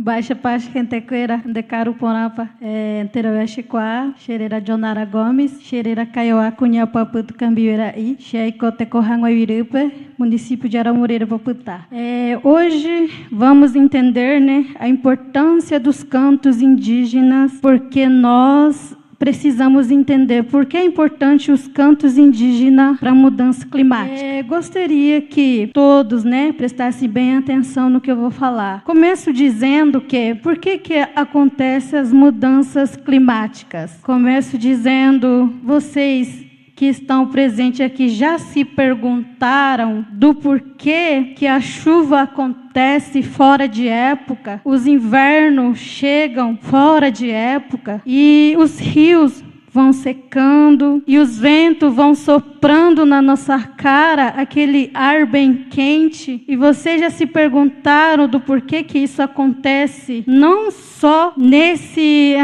Baixa Pacha Kentequeira, de Caruporapa, Teroyaxiquá, Xereira Jonara Gomes, Xereira Caioá, Cunhapaputo, Cambiueraí, Xeicote Corranguairipa, município de Aramoreira, Paputá. Hoje vamos entender, a importância dos cantos indígenas, porque nós precisamos entender por que é importante os cantos indígenas para a mudança climática. Gostaria que todos, prestassem bem atenção no que eu vou falar. Começo dizendo que por que acontecem as mudanças climáticas. Começo dizendo, vocês que estão presentes aqui já se perguntaram do porquê que a chuva acontece fora de época, os invernos chegam fora de época e os rios vão secando e os ventos vão soprando na nossa cara, aquele ar bem quente. E vocês já se perguntaram do porquê que isso acontece, não só nesse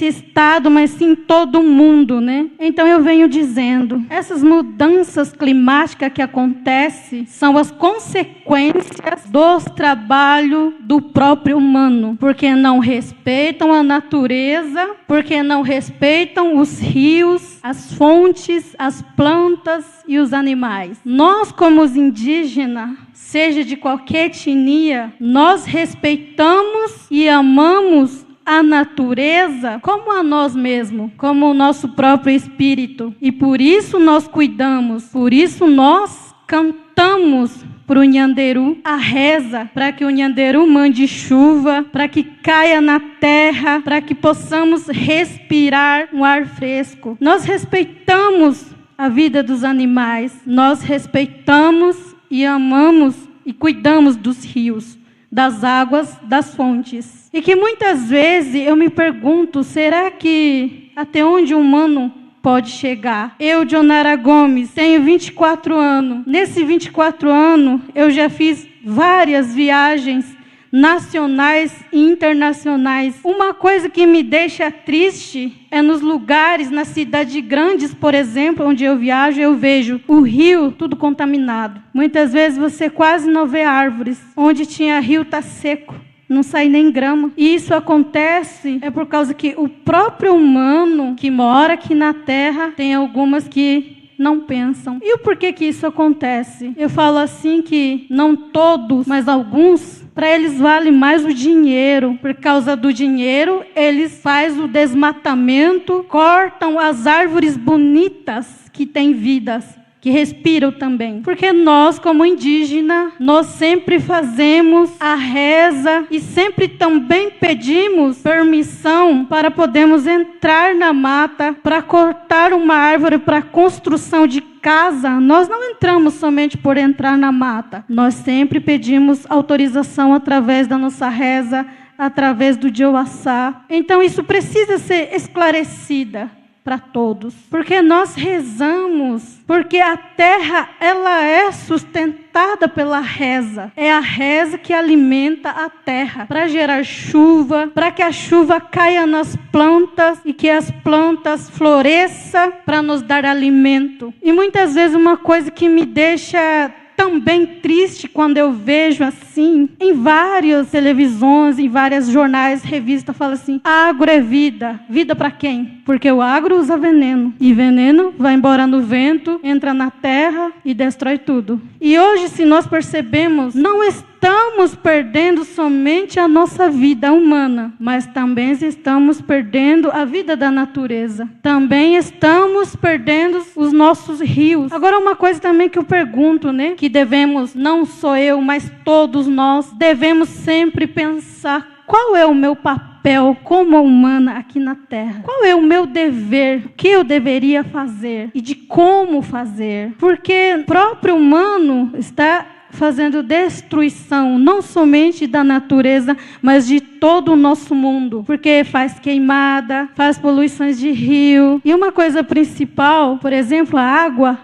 estado, mas sim em todo o mundo, Então eu venho dizendo, essas mudanças climáticas que acontecem são as consequências dos trabalhos do próprio humano, porque não respeitam a natureza, porque não respeitam os rios, as fontes, as plantas e os animais. Nós, como os indígenas, seja de qualquer etnia, nós respeitamos e amamos a natureza como a nós mesmos, como o nosso próprio espírito. E por isso nós cuidamos, por isso nós cantamos para o Nhanderu a reza, para que o Nhanderu mande chuva, para que caia na terra, para que possamos respirar um ar fresco. Nós respeitamos a vida dos animais, nós respeitamos e amamos e cuidamos dos rios, das águas, das fontes. E que muitas vezes eu me pergunto, será que até onde o humano pode chegar? Eu, Jonara Gomes, tenho 24 anos. Nesses 24 anos, eu já fiz várias viagens nacionais e internacionais. Uma coisa que me deixa triste é nos lugares, nas cidades grandes, por exemplo, onde eu viajo, eu vejo o rio tudo contaminado. Muitas vezes você quase não vê árvores. Onde tinha rio está seco. Não sai nem grama. E isso acontece por causa que o próprio humano que mora aqui na Terra, tem algumas que não pensam. E o porquê que isso acontece? Eu falo assim que não todos, mas alguns, para eles vale mais o dinheiro. Por causa do dinheiro, eles fazem o desmatamento, cortam as árvores bonitas que têm vidas, que respiram também. Porque nós, como indígena, nós sempre fazemos a reza e sempre também pedimos permissão para podermos entrar na mata, para cortar uma árvore para construção de casa. Nós não entramos somente por entrar na mata. Nós sempre pedimos autorização através da nossa reza, através do Dioaçá. Então isso precisa ser esclarecida para todos, porque nós rezamos, porque a terra ela é sustentada pela reza, é a reza que alimenta a terra, para gerar chuva, para que a chuva caia nas plantas e que as plantas floresçam para nos dar alimento. E muitas vezes uma coisa que me deixa também triste quando eu vejo assim, em várias televisões, em vários jornais, revistas, fala assim, agro é vida. Vida para quem? Porque o agro usa veneno. E veneno vai embora no vento, entra na terra e destrói tudo. E hoje, se nós percebemos, não estamos perdendo somente a nossa vida humana, mas também estamos perdendo a vida da natureza. Também estamos perdendo os nossos rios. Agora, uma coisa também que eu pergunto, que devemos, não só eu, mas todos nós, devemos sempre pensar, qual é o meu papel como humana aqui na Terra? Qual é o meu dever? O que eu deveria fazer? E de como fazer? Porque o próprio humano está fazendo destruição, não somente da natureza, mas de todo o nosso mundo. Porque faz queimada, faz poluições de rio. E uma coisa principal, por exemplo, a água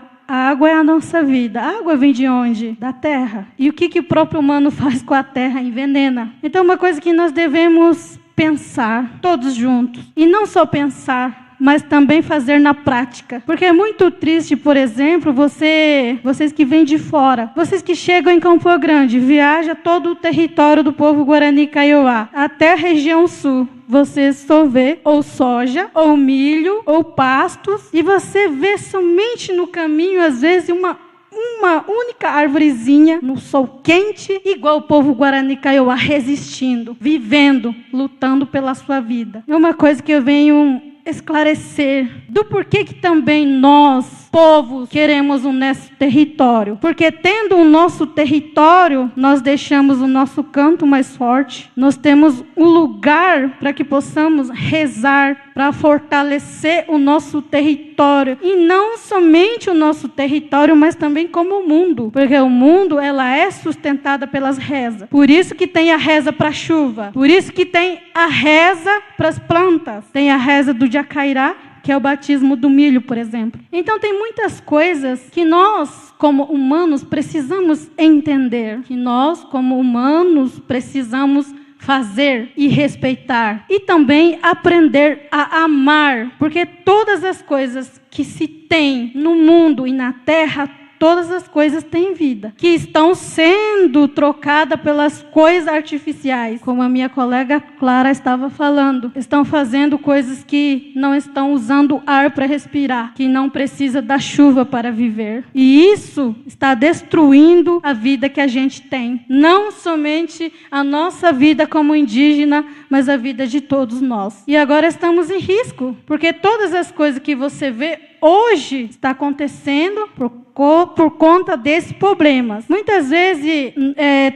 é a nossa vida. A água vem de onde? Da terra. E o que o próprio humano faz com a terra? Envenena. Então, uma coisa que nós devemos pensar, todos juntos. E não só pensar, mas também fazer na prática. Porque é muito triste, por exemplo, vocês que vêm de fora, vocês que chegam em Campo Grande, viajam todo o território do povo Guarani Kaiowá, até a região sul. Você só vê ou soja, ou milho, ou pastos, e você vê somente no caminho, às vezes, uma única árvorezinha no sol quente, igual o povo Guarani Kaiowá, resistindo, vivendo, lutando pela sua vida. É uma coisa que eu venho esclarecer do porquê que também nós, povos, queremos o nosso território. Porque tendo o nosso território, nós deixamos o nosso canto mais forte, nós temos um lugar para que possamos rezar, para fortalecer o nosso território. E não somente o nosso território, mas também como o mundo. Porque o mundo, ela é sustentada pelas rezas. Por isso que tem a reza para a chuva. Por isso que tem a reza para as plantas. Tem a reza do Jacairá, que é o batismo do milho, por exemplo. Então tem muitas coisas que nós, como humanos, precisamos entender. Que nós, como humanos, precisamos fazer e respeitar. E também aprender a amar. Porque todas as coisas que se tem no mundo e na terra, todas as coisas têm vida, que estão sendo trocadas pelas coisas artificiais, como a minha colega Clara estava falando. Estão fazendo coisas que não estão usando ar para respirar, que não precisa da chuva para viver. E isso está destruindo a vida que a gente tem. Não somente a nossa vida como indígena, mas a vida de todos nós. E agora estamos em risco, porque todas as coisas que você vê hoje está acontecendo por conta desses problemas. Muitas vezes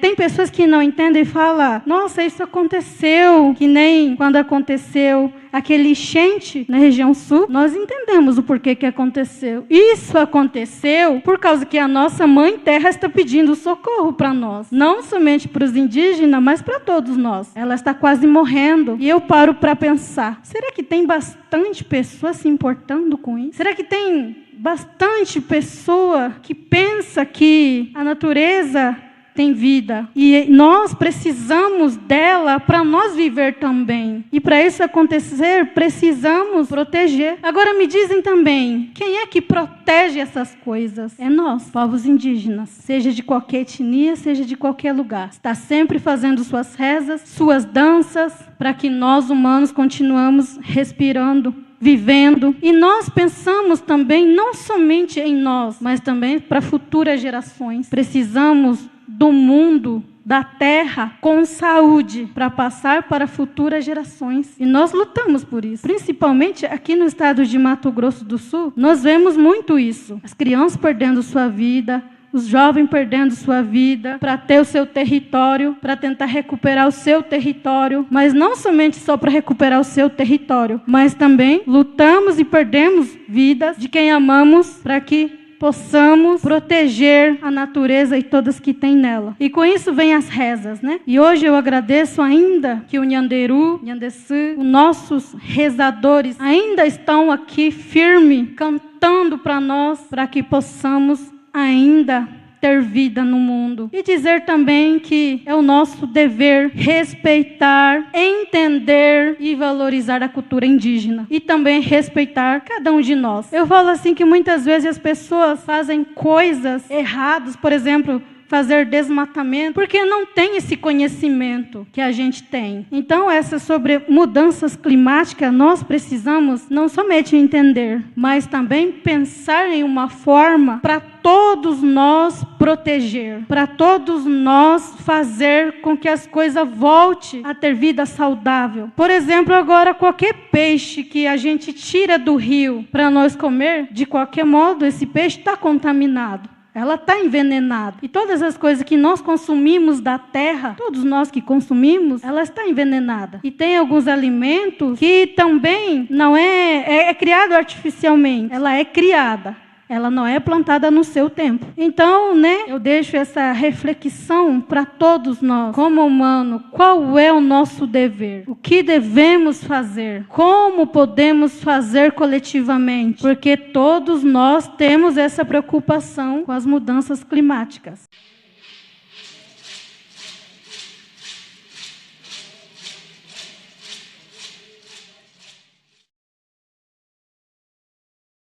tem pessoas que não entendem e falam: nossa, isso aconteceu, que nem quando aconteceu aquele enchente na região sul. Nós entendemos o porquê que aconteceu. Isso aconteceu por causa que a nossa mãe terra está pedindo socorro para nós. Não somente para os indígenas, mas para todos nós. Ela está quase morrendo. E eu paro para pensar, será que tem bastante pessoas se importando com isso? Será que tem bastante pessoa que pensa que a natureza tem vida e nós precisamos dela para nós viver também? E para isso acontecer, precisamos proteger. Agora me dizem também, quem é que protege essas coisas? É nós, povos indígenas, seja de qualquer etnia, seja de qualquer lugar. Está sempre fazendo suas rezas, suas danças, para que nós humanos continuamos respirando, vivendo. E nós pensamos também não somente em nós, mas também para futuras gerações. Precisamos do mundo, da terra, com saúde, para passar para futuras gerações. E nós lutamos por isso. Principalmente aqui no estado de Mato Grosso do Sul, nós vemos muito isso. As crianças perdendo sua vida, os jovens perdendo sua vida para ter o seu território, para tentar recuperar o seu território, mas não somente só para recuperar o seu território, mas também lutamos e perdemos vidas de quem amamos para que possamos proteger a natureza e todas que tem nela. E com isso vem as rezas, né? E hoje eu agradeço ainda que o Nhanderu, Nhandeçu, os nossos rezadores ainda estão aqui firme, cantando para nós, para que possamos ainda ter vida no mundo. E dizer também que é o nosso dever respeitar, entender e valorizar a cultura indígena. E também respeitar cada um de nós. Eu falo assim que muitas vezes as pessoas fazem coisas erradas, por exemplo, fazer desmatamento, porque não tem esse conhecimento que a gente tem. Então, sobre mudanças climáticas, nós precisamos não somente entender, mas também pensar em uma forma para todos nós proteger, para todos nós fazer com que as coisas voltem a ter vida saudável. Por exemplo, agora qualquer peixe que a gente tira do rio para nós comer, de qualquer modo, esse peixe está contaminado. Ela está envenenada. E todas as coisas que nós consumimos da terra, todos nós que consumimos, ela está envenenada. E tem alguns alimentos que também não é criado artificialmente. Ela é criada. Ela não é plantada no seu tempo. Então, eu deixo essa reflexão para todos nós, como humano, qual é o nosso dever? O que devemos fazer? Como podemos fazer coletivamente? Porque todos nós temos essa preocupação com as mudanças climáticas.